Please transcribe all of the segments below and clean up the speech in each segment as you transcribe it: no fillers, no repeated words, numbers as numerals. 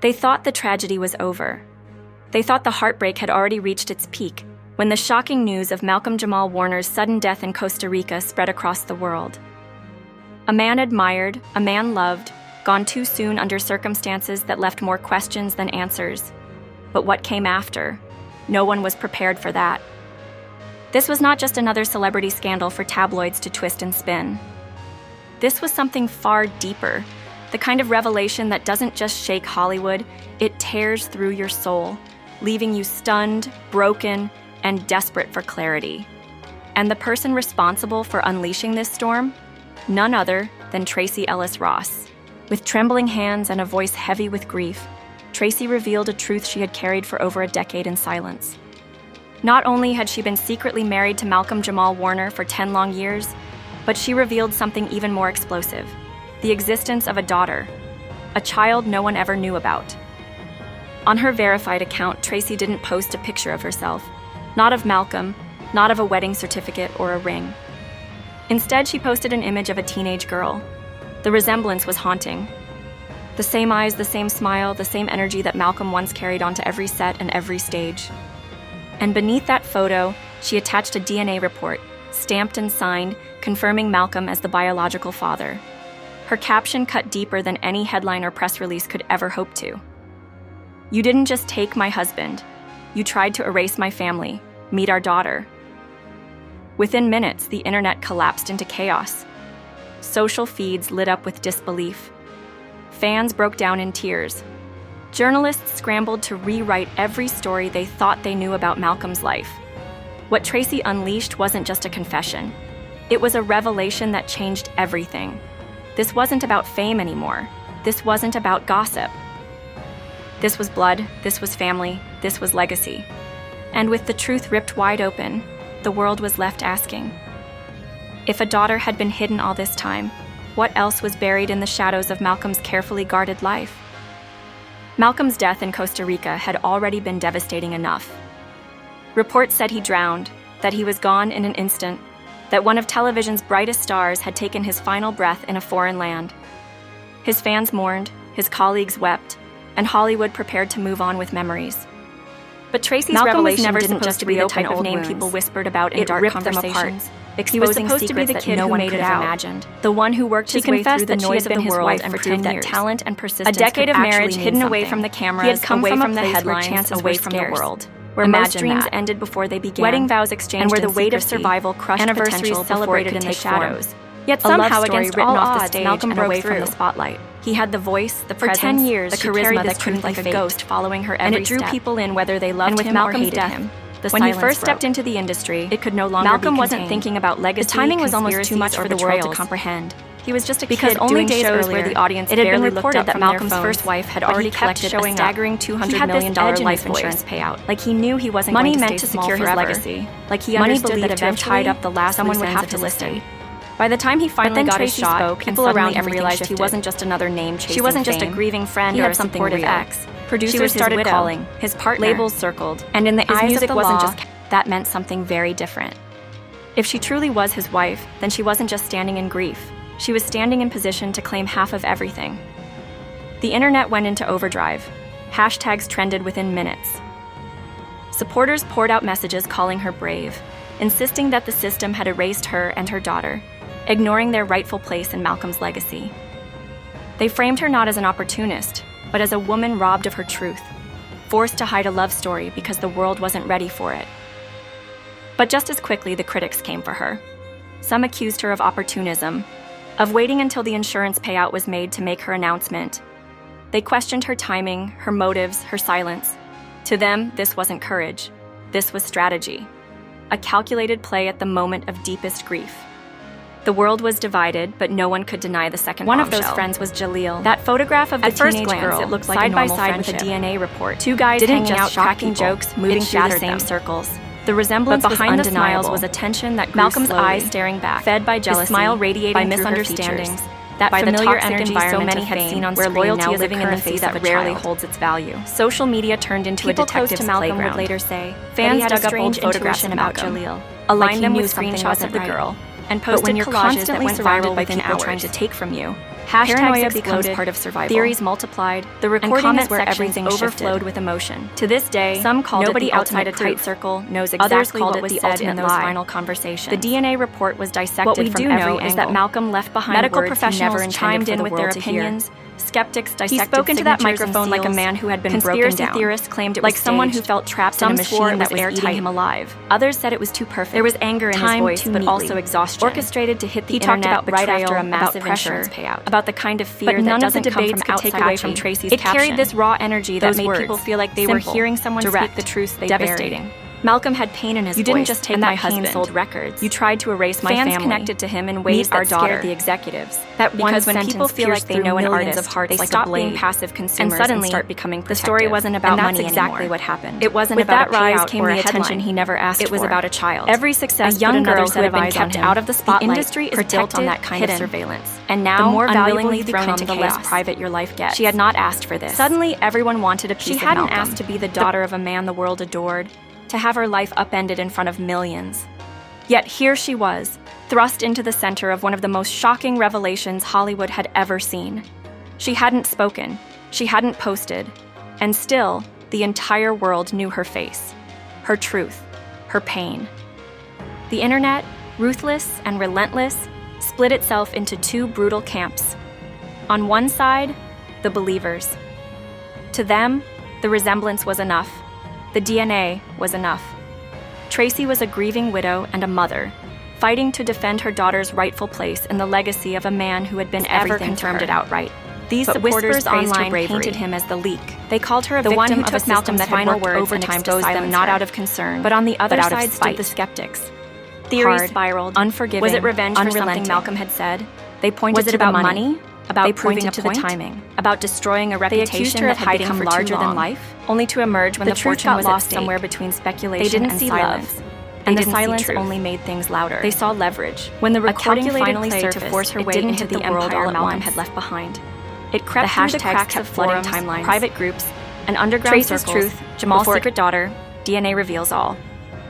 They thought the tragedy was over. They thought the heartbreak had already reached its peak when the shocking news of Malcolm Jamal Warner's sudden death in Costa Rica spread across the world. A man admired, a man loved, gone too soon under circumstances that left more questions than answers. But what came after? No one was prepared for that. This was not just another celebrity scandal for tabloids to twist and spin. This was something far deeper, the kind of revelation that doesn't just shake Hollywood, it tears through your soul, leaving you stunned, broken, and desperate for clarity. And the person responsible for unleashing this storm? None other than Tracee Ellis Ross. With trembling hands and a voice heavy with grief, Tracee revealed a truth she had carried for over a decade in silence. Not only had she been secretly married to Malcolm Jamal Warner for 10 long years, but she revealed something even more explosive: the existence of a daughter, a child no one ever knew about. On her verified account, Tracee didn't post a picture of herself, not of Malcolm, not of a wedding certificate or a ring. Instead, she posted an image of a teenage girl. The resemblance was haunting. The same eyes, the same smile, the same energy that Malcolm once carried onto every set and every stage. And beneath that photo, she attached a DNA report, stamped and signed, confirming Malcolm as the biological father. Her caption cut deeper than any headline or press release could ever hope to. "You didn't just take my husband. You tried to erase my family. Meet our daughter." Within minutes, the internet collapsed into chaos. Social feeds lit up with disbelief. Fans broke down in tears. Journalists scrambled to rewrite every story they thought they knew about Malcolm's life. What Tracee unleashed wasn't just a confession. It was a revelation that changed everything. This wasn't about fame anymore. This wasn't about gossip. This was blood, this was family, this was legacy. And with the truth ripped wide open, the world was left asking, if a daughter had been hidden all this time, what else was buried in the shadows of Malcolm's carefully guarded life? Malcolm's death in Costa Rica had already been devastating enough. Reports said he drowned, that he was gone in an instant, that one of television's brightest stars had taken his final breath in a foreign land. His fans mourned, his colleagues wept, and Hollywood prepared to move on with memories. But Tracee's revelation didn't just be the type of name people whispered about in dark conversations. He was supposed to be the kid who made it out, imagined. The one who worked his way through the noise of the world and proved that talent and persistence. A decade of marriage hidden away from the cameras, he had come away from the headlines, away from the world, where most dreams ended before they began, wedding vows exchanged, and where the weight of survival crushed potential celebrated in the shadows. Yet somehow, against all odds, Malcolm broke away from the spotlight. He had the voice, the presence, for 10 years, the charisma that couldn't like a ghost following her every step. And it drew people in whether they loved him or hated him. When he first stepped into the industry, it could no longer Malcolm wasn't thinking about legacy. The timing was almost too much for the world to comprehend. He was just a kid doing shows where the audience it had been reported that Malcolm's first wife had already collected a staggering $200 million life insurance payout. Like he knew he wasn't going to stay small forever. Money meant to secure his legacy. Like he understood that eventually tied up the last someone would have to listen. By the time he finally got his shot, people around him realized he wasn't just another name chasing fame. She wasn't just a grieving friend or a supportive ex. Producers started calling, his partner, labels circled, and in the eyes of the law, that meant something very different. If she truly was his wife, then she wasn't just standing in grief. She was standing in position to claim half of everything. The internet went into overdrive. Hashtags trended within minutes. Supporters poured out messages calling her brave, insisting that the system had erased her and her daughter, ignoring their rightful place in Malcolm's legacy. They framed her not as an opportunist, but as a woman robbed of her truth, forced to hide a love story because the world wasn't ready for it. But just as quickly, the critics came for her. Some accused her of opportunism, of waiting until the insurance payout was made to make her announcement. They questioned her timing, her motives, her silence. To them, this wasn't courage. This was strategy. A calculated play at the moment of deepest grief. The world was divided, but no one could deny the second bombshell. One of those friends was Jaleel. That photograph of the teenage girl, it looked like side by side with a DNA report. Two guys hanging out, cracking jokes, moving through the same circles. The resemblance behind the smiles was a tension that grew Malcolm's slowly, eyes staring back, fed by jealousy, his smile radiating by misunderstandings, that by familiar energy so many had seen on screen, where loyalty is living in the face that rarely holds its value. Social media turned into a detective's playground. Malcolm would later say, fans dug up old photographs about Jaleel, aligned them with screenshots of the girl, and posted collages that went viral within hours. Trying to take from you, Paranoia becomes part of survival. Theories multiplied. The recordings where everything overflowed with emotion. To this day, some called nobody outside a tight circle knows exactly what was said in those final conversations. The DNA report was dissected from every angle. What we do know is that Malcolm left behind medical professionals chimed in with their opinions. Skeptics dissected. He spoke into that microphone like a man who had been broken down. Conspiracy theorists claimed it was like someone who felt trapped in a machine that was eating him alive. Others said it was too perfect. There was anger in his voice, but also exhaustion. Orchestrated to hit the internet. He talked about right after a massive insurance payout. About the kind of fear that doesn't come from outside from Tracee's caption. It carried this raw energy that made people feel like they were hearing someone speak the truth they buried. Malcolm had pain in his voice. You didn't just take my husband. Sold records. You tried to erase my family. Fans connected to him in ways that scared the executives. Because when people feel like they know an artist, they stop being passive consumers and suddenly start becoming protective. The story wasn't about money anymore. And that's exactly what happened. It wasn't about that rise came the attention he never asked for. It was about a child. Every success put another set of eyes on him. Out of the spotlight. The industry is built on that kind of surveillance. And now, the more valuably thrown into chaos, the less private your life gets. She had not asked for this. Suddenly, everyone wanted a piece of Malcolm. She hadn't asked to be the daughter of a man the world adored, to have her life upended in front of millions. Yet here she was, thrust into the center of one of the most shocking revelations Hollywood had ever seen. She hadn't spoken, she hadn't posted, and still, the entire world knew her face, her truth, her pain. The internet, ruthless and relentless, split itself into two brutal camps. On one side, the believers. To them, the resemblance was enough. The DNA was enough. Tracee was a grieving widow and a mother, fighting to defend her daughter's rightful place in the legacy of a man who had been everything confirmed it outright. These supporters online painted him as the leak. They called her the one who took Malcolm's final words overtime to silence them, not out of concern, but on the other side stood the skeptics. Theories spiraled, unforgiving, was it revenge for something Malcolm had said? They pointed to the money, about proving to the timing, about destroying a reputation that had become larger than life, only to emerge when the fortune was lost somewhere between speculation and silence. And the silence only made things louder. They saw leverage. When the recording finally surfaced, to force her way into the empire Malcolm had left behind. It crept through the cracks of flooding timelines, private groups, and underground circles. Tracee's truth, Jamal's secret daughter, DNA reveals all.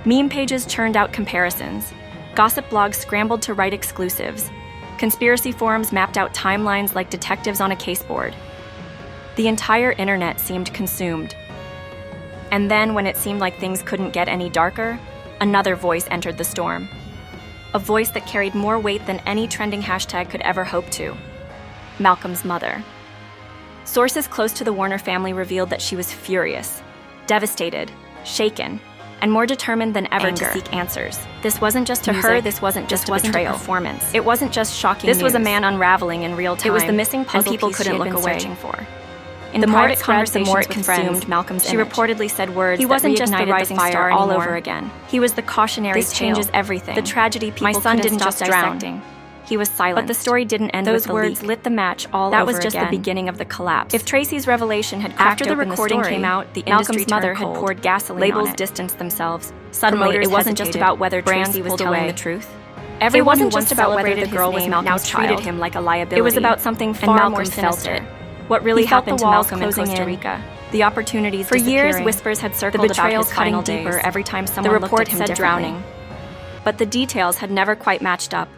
Meme pages churned out comparisons. Gossip blogs scrambled to write exclusives. Conspiracy forums mapped out timelines like detectives on a caseboard. The entire internet seemed consumed. And then, when it seemed like things couldn't get any darker, another voice entered the storm. A voice that carried more weight than any trending hashtag could ever hope to. Malcolm's mother. Sources close to the Warner family revealed that she was furious, devastated, shaken, and more determined than ever to seek answers. This wasn't just to her, this wasn't just a betrayal. Performance. It wasn't just shocking news. This was a man unraveling in real time. It was the missing puzzle people couldn't look away. Searching for. In the more it spread, the more it consumed Malcolm's image. She reportedly said words that reignited the rising star all over again. He was the cautionary tale. This changes everything. The tragedy people couldn't stop dissecting. My son didn't just drown. He was silent. But the story didn't end with the leak. Those words lit the match all over again. That was just the beginning of the collapse. If Tracee's revelation had cracked open the story, after the recording came out, the Malcolm's mother had poured gasoline on it. Labels distanced themselves. Suddenly, it wasn't just about whether Tracee was telling the truth. Everyone who once celebrated the girl was Malcolm's child. Now treated him like a liability. It was about something far more sinister. What really happened to Malcolm in Costa Rica. The opportunities disappearing. For years, whispers had circled about his final days. Deeper every time someone looked at him differently. Drowning. But the details had never quite matched up.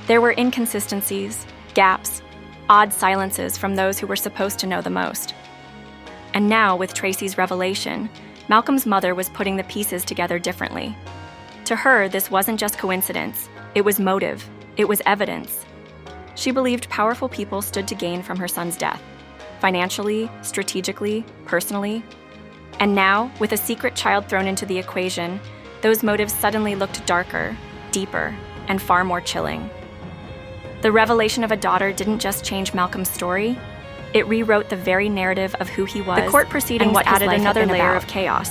There were inconsistencies, gaps, odd silences from those who were supposed to know the most. And now, with Tracee's revelation, Malcolm's mother was putting the pieces together differently. To her, this wasn't just coincidence. It was motive. It was evidence. She believed powerful people stood to gain from her son's death, financially, strategically, personally. And now, with a secret child thrown into the equation, those motives suddenly looked darker, deeper, and far more chilling. The revelation of a daughter didn't just change Malcolm's story, it rewrote the very narrative of who he was. The court proceedings added another layer of chaos.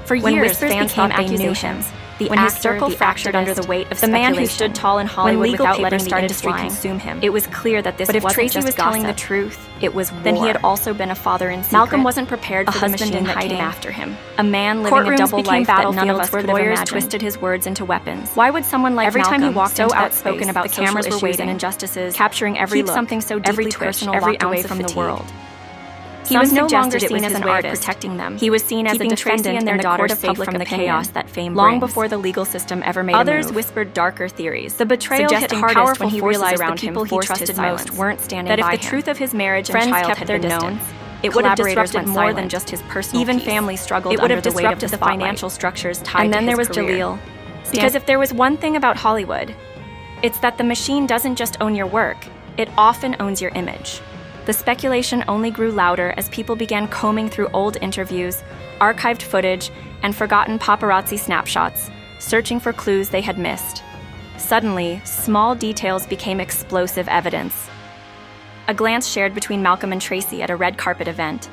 For years, fans thought they knew him. When his circle fractured under the weight of speculation, the man who stood tall in Hollywood without letting the industry consume him. It was clear that this wasn't just gossip. But if Tracee was telling the truth, it was war. Then he had also been a father in secret. Malcolm wasn't prepared for the machine that came after him. A man living a double life that none of us could have imagined. Twisted his words into weapons. Why would someone like Malcolm, every time he walked so outspoken about social issues and injustices, capturing every look, something so deeply personal, every ounce away from the world? He was no longer seen as an artist protecting them. He was seen as a defendant and their daughter safe from the chaos that fame brings. Long before the legal system ever made a move. Others whispered darker theories. The betrayal hit hardest when he realized the people he trusted most weren't standing by him. That if the truth of his marriage and child had been known, it would have disrupted more than just his personal peace. Even families struggled under the weight of the financial structures tied to his career. And then there was Jaleel. Because if there was one thing about Hollywood, it's that the machine doesn't just own your work, it often owns your image. The speculation only grew louder as people began combing through old interviews, archived footage, and forgotten paparazzi snapshots, searching for clues they had missed. Suddenly, small details became explosive evidence. A glance shared between Malcolm and Tracee at a red carpet event.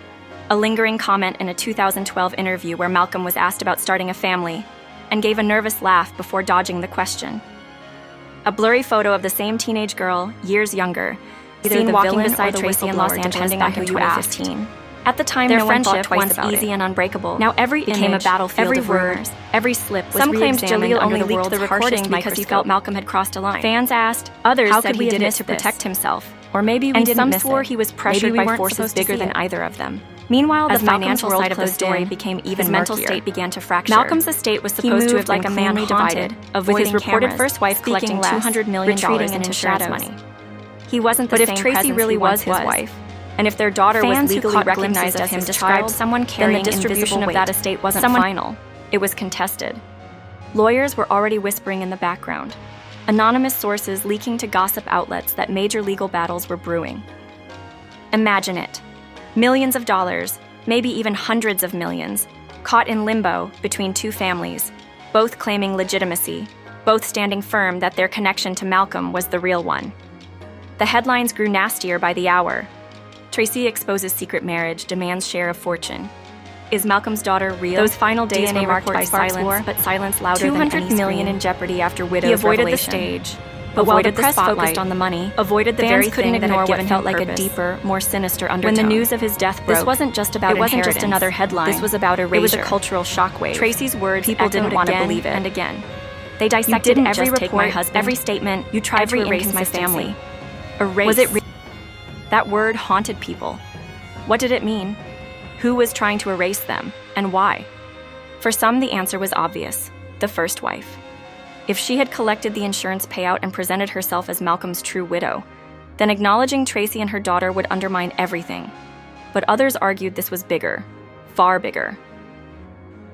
A lingering comment in a 2012 interview where Malcolm was asked about starting a family, and gave a nervous laugh before dodging the question. A blurry photo of the same teenage girl, years younger, seen walking beside Tracee in Los Angeles back in 2015. At the time, their friendship, once easy and unbreakable, now every became a battlefield of rumors. Every slip was re-examined. Some claimed Jaleel only leaked the recording because he felt Malcolm had crossed a line. Fans asked, others said he did it to protect himself. Or maybe we didn't miss it. And some swore he was pressured by forces bigger than either of them. Meanwhile, the financial side of the story became even murkier. His mental state began to fracture. Malcolm's estate was supposed to have like a man haunted, with his reported first wife collecting $200 million in insurance money. He wasn't the same presence he once was. But if Tracee really was his wife, and if their daughter was legally recognized as his child, someone carrying the distribution of that estate wasn't final. It was contested. Lawyers were already whispering in the background. Anonymous sources leaking to gossip outlets that major legal battles were brewing. Imagine it. Millions of dollars, maybe even hundreds of millions, caught in limbo between two families, both claiming legitimacy, both standing firm that their connection to Malcolm was the real one. The headlines grew nastier by the hour. Tracee exposes secret marriage, demands share of fortune. Is Malcolm's daughter real? Those final days were marked by silence, but silence louder than any scream. $200 million in jeopardy after widow's revelation. He avoided the stage, but while the press focused on the money, avoided the very thing that had given him like a deeper, more sinister undertone. When the news of his death broke, this wasn't just about inheritance. It wasn't just another headline. This was about erasure. It was a cultural shockwave. Tracee's words people didn't want to believe it. And again. They dissected every report, every statement, you tried to erase my family. Erase. Was it real? That word haunted people. What did it mean? Who was trying to erase them, and why? For some, the answer was obvious: the first wife. If she had collected the insurance payout and presented herself as Malcolm's true widow, then acknowledging Tracee and her daughter would undermine everything. But others argued this was bigger, far bigger.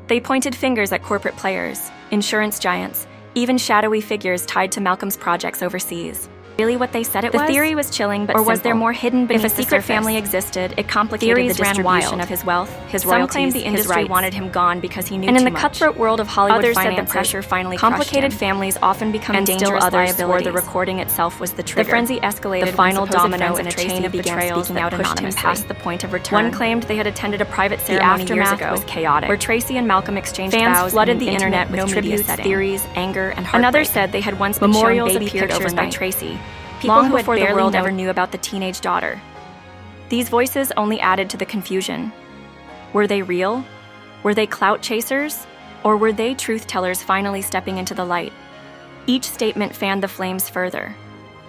They pointed fingers at corporate players, insurance giants, even shadowy figures tied to Malcolm's projects overseas. Really what they said it was? The theory was chilling, but or was there more hidden beneath the surface? If a secret family existed, it complicated the distribution of his wealth, his royalties, some claimed the industry wanted him gone because he knew too much. And in the cutthroat world of Hollywood finances, others said the pressure finally complicated families often become dangerous liabilities. The recording itself was the trigger. The frenzy escalated. The final domino in a chain of betrayals that pushed him past the point of return. One claimed they had attended a private ceremony years ago, was chaotic, where Tracee and Malcolm exchanged vows. Fans flooded the internet with tributes, theories, anger, and heartbreak. Another said they had once been shown baby pictures by Tracee. Long before the world ever knew about the teenage daughter. These voices only added to the confusion. Were they real? Were they clout chasers? Or were they truth-tellers finally stepping into the light? Each statement fanned the flames further.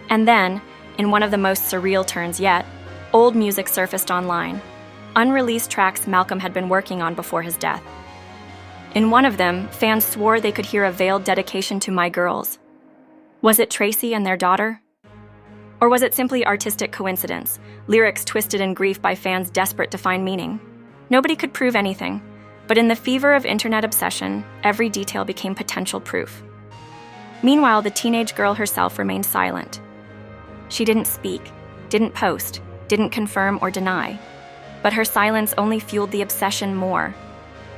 And then, in one of the most surreal turns yet, old music surfaced online. Unreleased tracks Malcolm had been working on before his death. In one of them, fans swore they could hear a veiled dedication to "My Girls." Was it Tracee and their daughter? Or was it simply artistic coincidence, lyrics twisted in grief by fans desperate to find meaning? Nobody could prove anything, but in the fever of internet obsession, every detail became potential proof. Meanwhile, the teenage girl herself remained silent. She didn't speak, didn't post, didn't confirm or deny, but her silence only fueled the obsession more.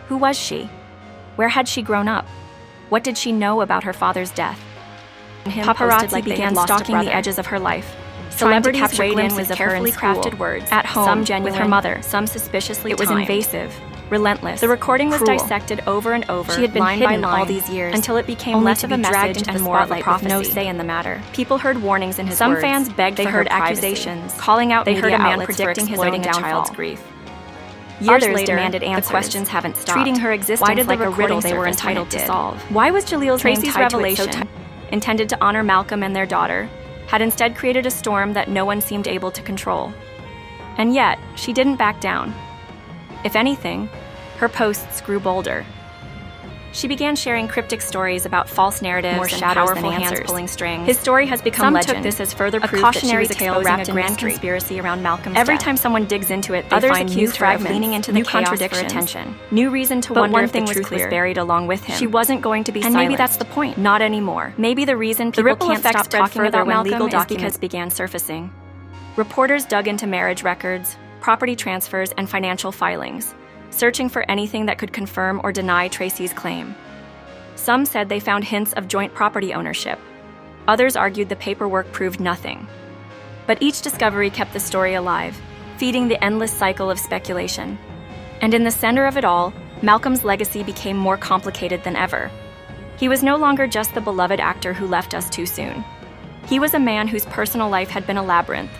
Who was she? Where had she grown up? What did she know about her father's death? Paparazzi began stalking the edges of her life. Celebrities weighed in with carefully crafted words, at home, some genuine, with her mother, some suspiciously timed. It was invasive, relentless. The recording was dissected over and over, she had been line hidden by line, all these years, until it became less of a message and more of a prophecy. With no say in the matter. People heard warnings in his words. Some fans begged for her accusations, calling out media outlets predicting his own child's grief. Years later, demanded answers. The questions haven't stopped. Treating her existence like a riddle they were entitled to solve. Why was Jaleel's Tracee's revelation, intended to honor Malcolm and their daughter, had instead created a storm that no one seemed able to control? And yet, she didn't back down. If anything, her posts grew bolder. She began sharing cryptic stories about false narratives More and shadows powerful than hands answers. pulling strings. His story has become Some legend. took this as further A proof cautionary that she tale was wrapped exposing in a grand mystery. conspiracy around Malcolm's Every death. time someone digs into it, they Others find new accused her of fragments, leaning into the new chaos for contradictions, attention. new reason to But wonder one if thing the was truth clear. was buried along with him. She wasn't going to be and silenced. maybe that's the point. Not anymore. Maybe the reason people ripple can't effect stop spread talking further about when Malcolm legal is because documents began surfacing. Reporters dug into marriage records, property transfers, and financial filings, searching for anything that could confirm or deny Tracee's claim. Some said they found hints of joint property ownership. Others argued the paperwork proved nothing. But each discovery kept the story alive, feeding the endless cycle of speculation. And in the center of it all, Malcolm's legacy became more complicated than ever. He was no longer just the beloved actor who left us too soon. He was a man whose personal life had been a labyrinth,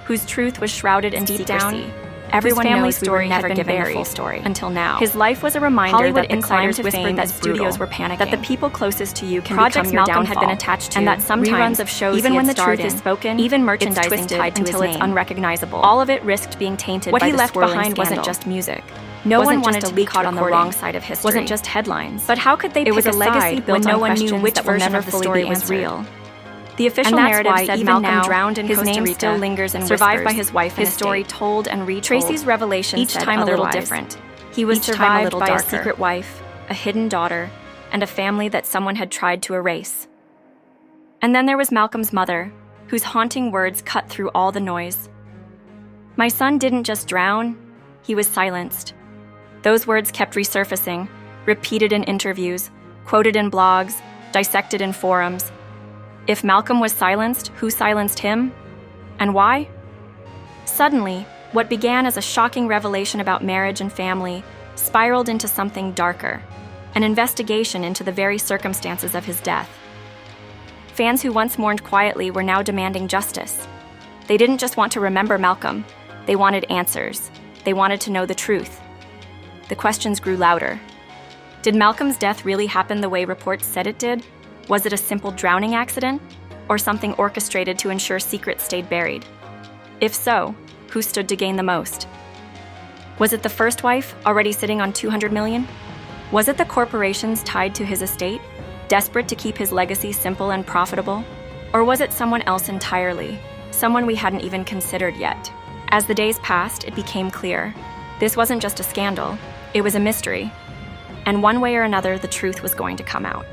whose truth was shrouded in secrecy. Down, everyone family knows we were story never had been given the buried full story until now. His life was a reminder Hollywood that the insiders climb to whispered fame that is studios brutal, were panicking, that the people closest to you can Projects become your Malcolm had downfall, been attached to, and that sometimes reruns of shows even he when had the truth starred is in, spoken, even it's merchandising twisted tied to until his it's name. unrecognizable. All of it risked being tainted What by he the left swirling behind scandal. wasn't just music. No one Wasn't wanted just to a be leaked caught on the recording. wrong side of history. Wasn't just headlines. But how could they It pick was a a legacy side built when no on one knew questions which that will version never of the fully story be was answered. real? The official And that's narrative why said even Malcolm now, drowned in his Costa name Rica, still lingers in survived by whispers. his wife and His story estate. told and retold. Tracee's revelation each said time a little otherwise. different. He was Each time a survived little by darker. a secret wife, a hidden daughter, and a family that someone had tried to erase. And then there was Malcolm's mother, whose haunting words cut through all the noise. My son didn't just drown, he was silenced. Those words kept resurfacing, repeated in interviews, quoted in blogs, dissected in forums. If Malcolm was silenced, who silenced him? And why? Suddenly, what began as a shocking revelation about marriage and family spiraled into something darker, an investigation into the very circumstances of his death. Fans who once mourned quietly were now demanding justice. They didn't just want to remember Malcolm, they wanted answers. They wanted to know the truth. The questions grew louder. Did Malcolm's death really happen the way reports said it did? Was it a simple drowning accident, or something orchestrated to ensure secrets stayed buried? If so, who stood to gain the most? Was it the first wife, already sitting on $200 million? Was it the corporations tied to his estate, desperate to keep his legacy simple and profitable? Or was it someone else entirely, someone we hadn't even considered yet? As the days passed, it became clear. This wasn't just a scandal, it was a mystery. And one way or another, the truth was going to come out.